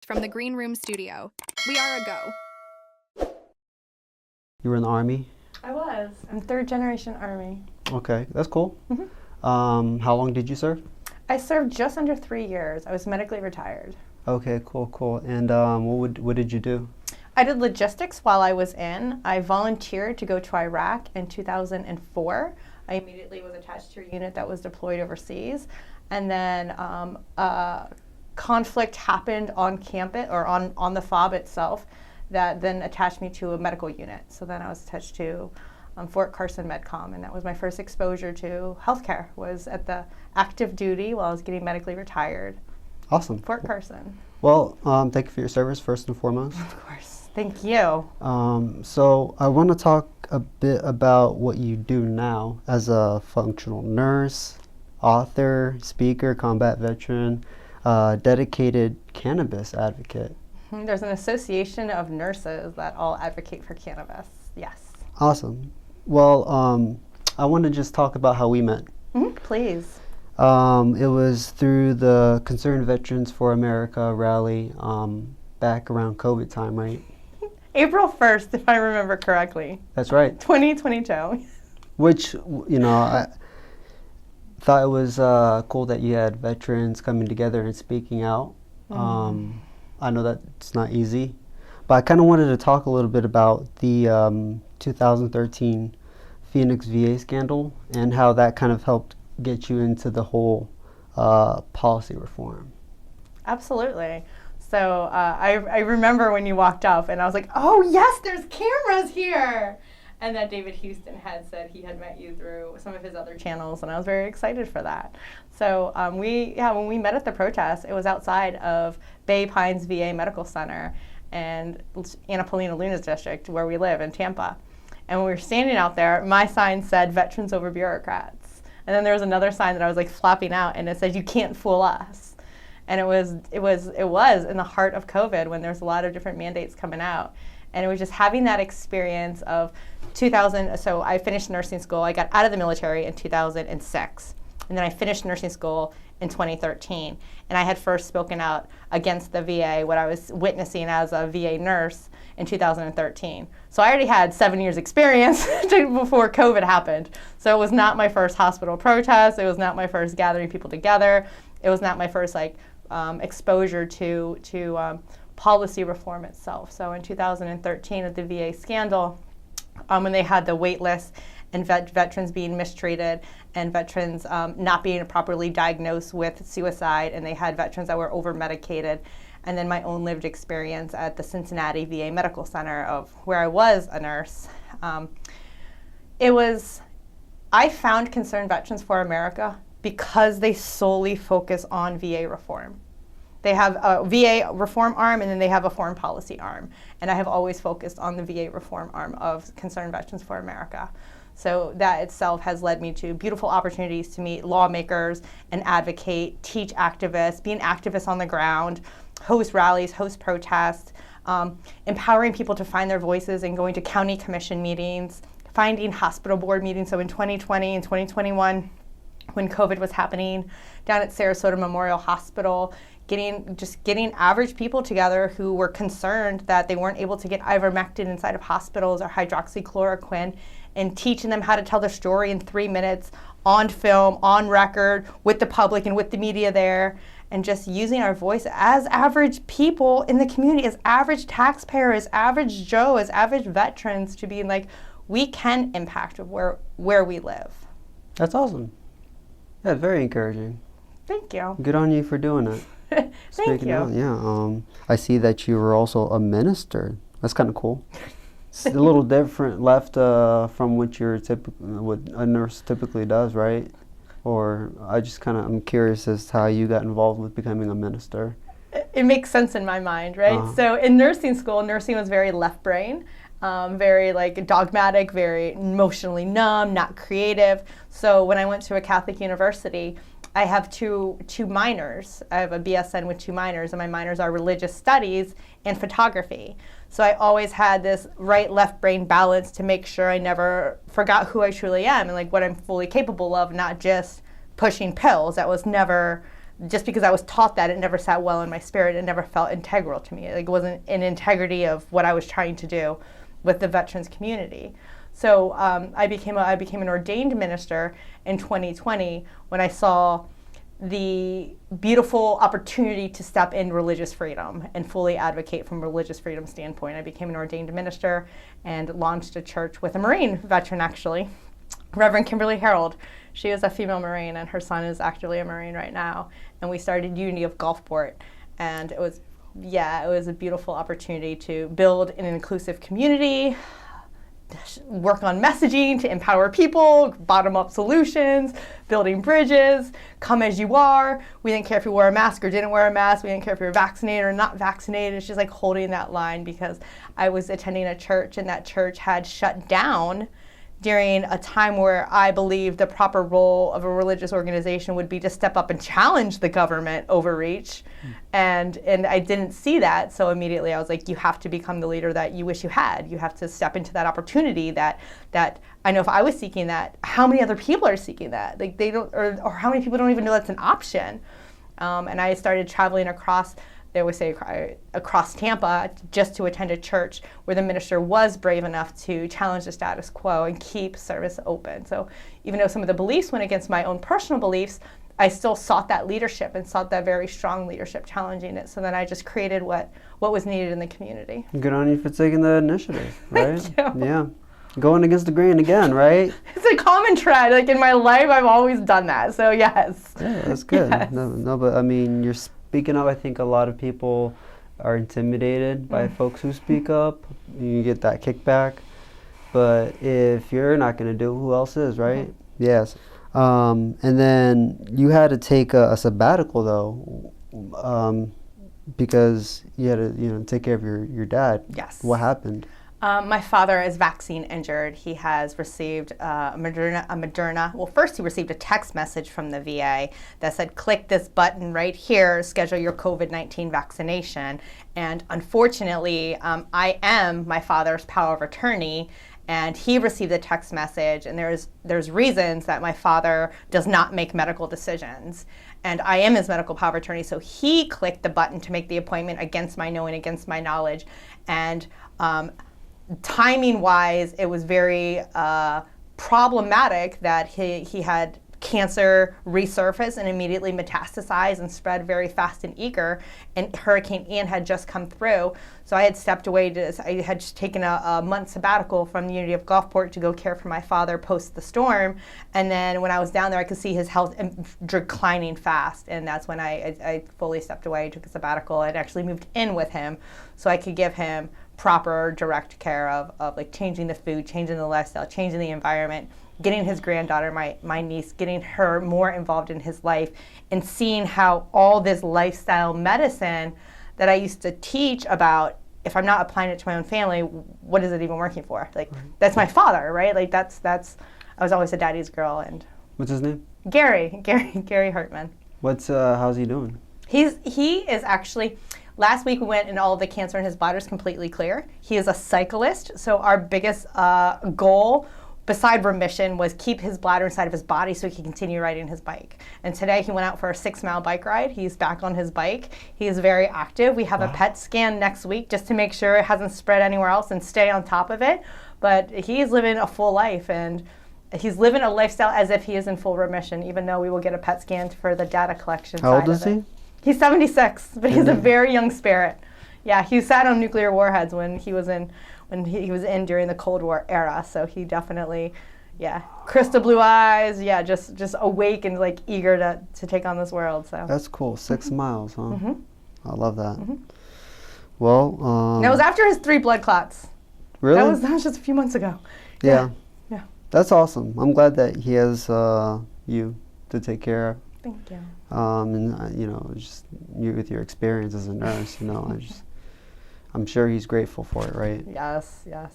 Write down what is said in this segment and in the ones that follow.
from the Green Room studio. We are a go. You were in the Army? I was. I'm third generation Army. Okay, that's cool. Mm-hmm. How long did you serve? I served just under 3 years. I was medically retired. Okay, cool. And what did you do? I did logistics while I was in. I volunteered to go to Iraq in 2004. I immediately was attached to a unit that was deployed overseas. And then conflict happened on campus or on the FOB itself that then attached me to a medical unit. So then I was attached to Fort Carson MedCom, and that was my first exposure to healthcare, was at the active duty while I was getting medically retired. Awesome. Fort Carson. Well, thank you for your service, first and foremost. Of course. Thank you. So I want to talk a bit about what you do now as a functional nurse, author, speaker, combat veteran, dedicated cannabis advocate. There's an association of nurses that all advocate for cannabis. Yes. Awesome. Well, I want to just talk about how we met. Please. It was through the Concerned Veterans for America rally back around COVID time, right? April 1st, if I remember correctly. That's right. 2022. Which, I thought it was cool that you had veterans coming together and speaking out. I know that it's not easy, but I kind of wanted to talk a little bit about the 2013 Phoenix VA scandal and how that kind of helped get you into the whole policy reform. Absolutely. So I remember when you walked up and I was like, oh yes, there's cameras here. And that David Houston had said he had met you through some of his other channels, and I was very excited for that. So when we met at the protest, it was outside of Bay Pines VA Medical Center and Anna Paulina Luna's district, where we live in Tampa. And when we were standing out there, my sign said "Veterans over Bureaucrats," and then there was another sign that I was like flapping out, and it said "You can't fool us." And it was in the heart of COVID when there's a lot of different mandates coming out. And it was just having that experience of 2000. So I finished nursing school. I got out of the military in 2006. And then I finished nursing school in 2013. And I had first spoken out against the VA, what I was witnessing as a VA nurse in 2013. So I already had 7 years experience before COVID happened. So it was not my first hospital protest. It was not my first gathering people together. It was not my first exposure to policy reform itself. So in 2013 at the VA scandal, when they had the wait list and veterans being mistreated and veterans not being properly diagnosed with suicide, and they had veterans that were over-medicated, and then my own lived experience at the Cincinnati VA Medical Center of where I was a nurse. I found Concerned Veterans for America because they solely focus on VA reform. They have a VA reform arm, and then they have a foreign policy arm. And I have always focused on the VA reform arm of Concerned Veterans for America. So that itself has led me to beautiful opportunities to meet lawmakers and advocate, teach activists, be an activist on the ground, host rallies, host protests, empowering people to find their voices and going to county commission meetings, finding hospital board meetings. So in 2020 and 2021, when COVID was happening, down at Sarasota Memorial Hospital, getting average people together who were concerned that they weren't able to get ivermectin inside of hospitals or hydroxychloroquine, and teaching them how to tell their story in 3 minutes on film, on record, with the public and with the media there, and just using our voice as average people in the community, as average taxpayers, as average Joe, as average veterans, to be like, we can impact where we live. That's awesome. Yeah, very encouraging. Thank you. Good on you for doing it. Thank you. Out, yeah. I see that you were also a minister. That's kind of cool. It's a little different left from what what a nurse typically does, right? Or I'm curious as to how you got involved with becoming a minister. It makes sense in my mind, right? So in nursing school, nursing was very left brain. Very dogmatic, very emotionally numb, not creative. So when I went to a Catholic university, I have two minors. I have a BSN with 2 minors, and my minors are religious studies and photography. So I always had this right-left brain balance to make sure I never forgot who I truly am and what I'm fully capable of, not just pushing pills. That was never just because I was taught that, it never sat well in my spirit. It never felt integral to me. Like, it wasn't an integrity of what I was trying to do with the veterans community. So I became an ordained minister in 2020 when I saw the beautiful opportunity to step in religious freedom and fully advocate from a religious freedom standpoint. I became an ordained minister and launched a church with a Marine veteran, actually, Reverend Kimberly Harold. She is a female Marine, and her son is actually a Marine right now. And we started Unity of Gulfport, and it was a beautiful opportunity to build an inclusive community, work on messaging to empower people, bottom-up solutions, building bridges, come as you are. We didn't care if you wore a mask or didn't wear a mask. We didn't care if you were vaccinated or not vaccinated. It's just like holding that line, because I was attending a church, and that church had shut down during a time where I believed the proper role of a religious organization would be to step up and challenge the government overreach. And I didn't see that, so immediately I was like, you have to become the leader that you wish you had. You have to step into that opportunity that I know if I was seeking that, how many other people are seeking that? Like, they don't, or how many people don't even know that's an option? And I started traveling across, they always say across Tampa, just to attend a church where the minister was brave enough to challenge the status quo and keep service open. So even though some of the beliefs went against my own personal beliefs, I still sought that leadership and sought that very strong leadership challenging it. So then I just created what was needed in the community. Good on you for taking the initiative, right? Thank you. Yeah. Going against the grain again, right? It's a common thread. Like, in my life, I've always done that. So yes. Yeah, that's good. Yes. No, but I mean, you're speaking up. I think a lot of people are intimidated by folks who speak up. You get that kickback. But if you're not going to do it, who else is, right? Yes. And then you had to take a sabbatical, though, because you had to take care of your dad. Yes. What happened? My father is vaccine injured. He has received a Moderna. Well, first he received a text message from the VA that said, click this button right here, schedule your COVID-19 vaccination. And unfortunately, I am my father's power of attorney, and he received the text message, and there's reasons that my father does not make medical decisions. And I am his medical power of attorney, so he clicked the button to make the appointment against my knowing, against my knowledge. And timing-wise, it was very problematic that he had cancer resurface and immediately metastasize and spread very fast and eager, and Hurricane Ian had just come through. So I had stepped away. I had just taken a month sabbatical from the Unity of Gulfport to go care for my father post the storm. And then when I was down there, I could see his health declining fast, and that's when I fully stepped away, took a sabbatical, and actually moved in with him so I could give him proper direct care of like changing the food, changing the lifestyle, changing the environment, getting his granddaughter, my niece, getting her more involved in his life, and seeing how all this lifestyle medicine that I used to teach about, if I'm not applying it to my own family, what is it even working for? Like, that's my father, right? Like, that's I was always a daddy's girl. And What's his name? Gary Hartman. How's he doing? He is actually, last week we went and all the cancer in his bladder is completely clear. He is a cyclist, so our biggest goal beside remission was keep his bladder inside of his body so he could continue riding his bike. And today he went out for a 6-mile bike ride. He's back on his bike. He is very active. We have a PET scan next week just to make sure it hasn't spread anywhere else and stay on top of it. But he's living a full life, and he's living a lifestyle as if he is in full remission, even though we will get a PET scan for the data collection How old is he? He's 76, but he's a very young spirit. Yeah, he sat on nuclear warheads when he was in during the Cold War era. So he definitely, crystal blue eyes, just awake and like eager to take on this world. So that's cool. 6 miles, huh? Mm-hmm. I love that. Mm-hmm. Well, that was after his 3 blood clots. Really? That was just a few months ago. Yeah. Yeah. That's awesome. I'm glad that he has you to take care of. Thank you. And just you with your experience as a nurse, I'm sure he's grateful for it, right? Yes. Yeah.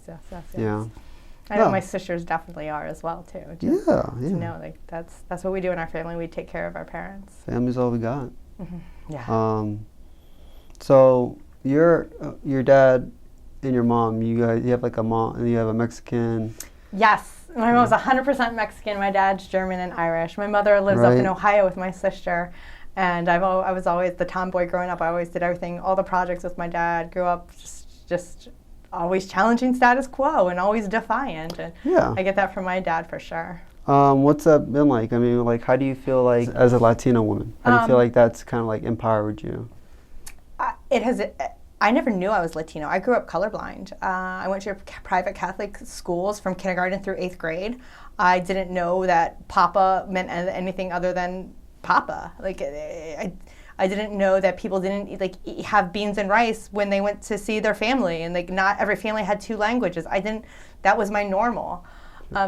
I know my sisters definitely are as well too. Yeah. To know, like, that's what we do in our family. We take care of our parents. Family's all we got. Mm-hmm. Yeah. So your dad and your mom, you have like a mom and you have a Mexican. Yes. My mom's 100% Mexican. My dad's German and Irish. My mother lives up in Ohio with my sister. And I was always the tomboy growing up. I always did everything, all the projects with my dad. Grew up just always challenging status quo and always defiant. And Yeah. I get that from my dad for sure. What's that been like? I mean, like, how do you feel like as a Latina woman? How do you feel like that's kind of like empowered you? I never knew I was Latino. I grew up colorblind. I went to private Catholic schools from kindergarten through 8th grade. I didn't know that Papa meant anything other than Papa. Like, I didn't know that people didn't have beans and rice when they went to see their family, and like not every family had 2 languages. That was my normal.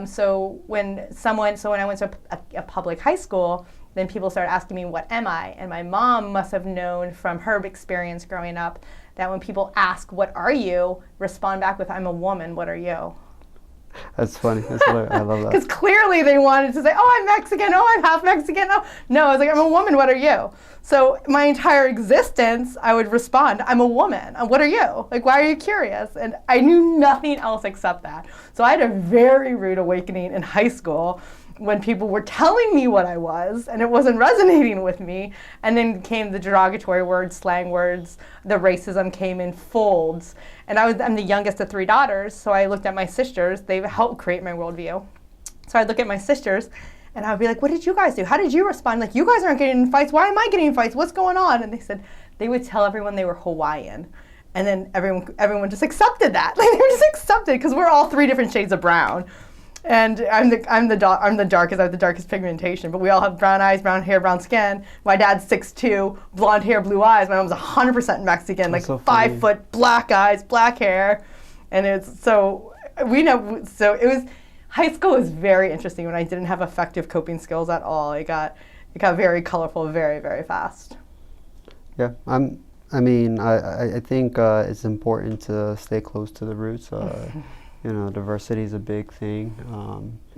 So when I went to a public high school, then people started asking me, what am I? And my mom must have known from her experience growing up that when people ask, what are you? Respond back with, I'm a woman, what are you? That's funny. That's hilarious. I love that. Because clearly they wanted to say, oh, I'm Mexican, oh, I'm half Mexican. Oh. No, I was like, I'm a woman, what are you? So my entire existence, I would respond, I'm a woman, what are you? Like, why are you curious? And I knew nothing else except that. So I had a very rude awakening in high school when people were telling me what I was and it wasn't resonating with me. And then came the derogatory words, slang words, the racism came in folds. And I'm the youngest of 3 daughters, so I looked at my sisters. They've helped create my worldview. So I'd look at my sisters and I'd be like, what did you guys do? How did you respond? Like, you guys aren't getting in fights. Why am I getting in fights? What's going on? And they said, they would tell everyone they were Hawaiian. And then everyone just accepted that. Like, they were just accepted because we're all 3 different shades of brown. And I'm the darkest. I have the darkest pigmentation. But we all have brown eyes, brown hair, brown skin. My dad's 6'2", blonde hair, blue eyes. My mom's 100% Mexican, like so 5 foot, black eyes, black hair, and it's so we know. So it was high school was very interesting when I didn't have effective coping skills at all. It got very colorful, very very fast. Yeah, I think it's important to stay close to the roots. You know, diversity is a big thing.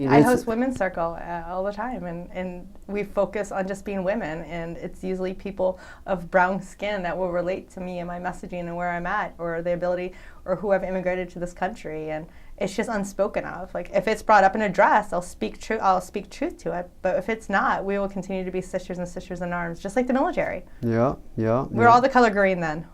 I host Women's Circle all the time, and we focus on just being women, and it's usually people of brown skin that will relate to me and my messaging and where I'm at, or the ability, or who have immigrated to this country, and it's just unspoken of. Like, if it's brought up in a dress, I'll speak truth to it, but if it's not, we will continue to be sisters and sisters in arms, just like the military. Yeah. We're all the color green then.